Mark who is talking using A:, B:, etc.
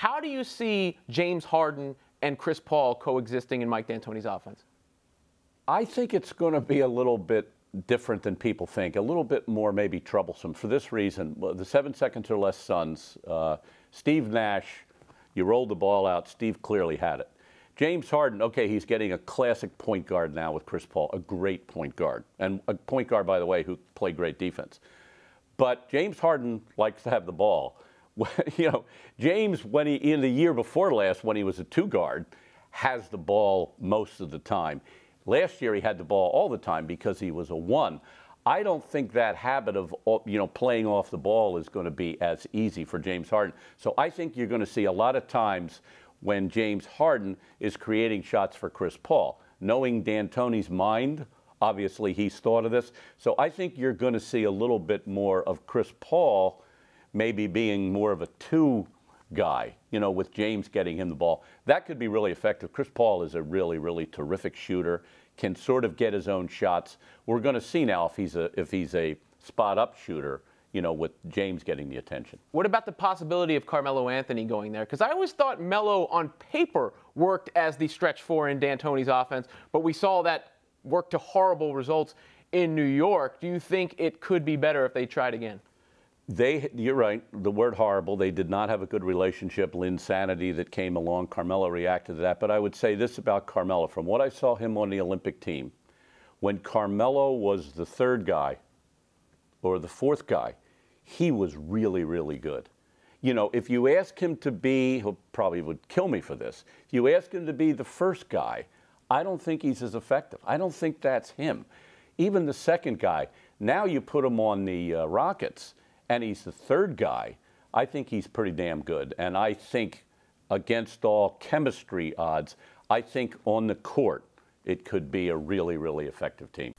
A: How do you see James Harden and Chris Paul coexisting in Mike D'Antoni's offense?
B: I think it's going to be a little bit different than people think, a little bit more maybe troublesome for this reason. The 7 seconds or less Suns, Steve Nash, you rolled the ball out, Steve clearly had it. James Harden, okay, he's getting a classic point guard now with Chris Paul, a great point guard. And a point guard, by the way, who played great defense. But James Harden likes to have the ball. You know, James, when in the year before last, when he was a two guard, has the ball most of the time. Last year he had the ball all the time because he was a one. I don't think that habit of, you know, playing off the ball is going to be as easy for James Harden. So I think you're going to see a lot of times when James Harden is creating shots for Chris Paul. Knowing D'Antoni's mind, obviously he's thought of this. So I think you're going to see a little bit more of Chris Paul maybe being more of a two guy, you know, with James getting him the ball. That could be really effective. Chris Paul is a really, really terrific shooter, can sort of get his own shots. We're going to see now if he's a spot-up shooter, you know, with James getting the attention.
A: What about the possibility of Carmelo Anthony going there? Because I always thought Melo on paper worked as the stretch four in D'Antoni's offense, but we saw that work to horrible results in New York. Do you think it could be better if they tried again?
B: You're right, the word horrible. They did not have a good relationship. Linsanity that came along, Carmelo reacted to that. But I would say this about Carmelo. From what I saw him on the Olympic team, when Carmelo was the third guy or the fourth guy, he was really, really good. You know, if you ask him to be, he probably would kill me for this, if you ask him to be the first guy, I don't think he's as effective. I don't think that's him. Even the second guy, now you put him on the Rockets, and he's the third guy, I think he's pretty damn good. And I think against all chemistry odds, I think on the court, it could be a really, really effective team.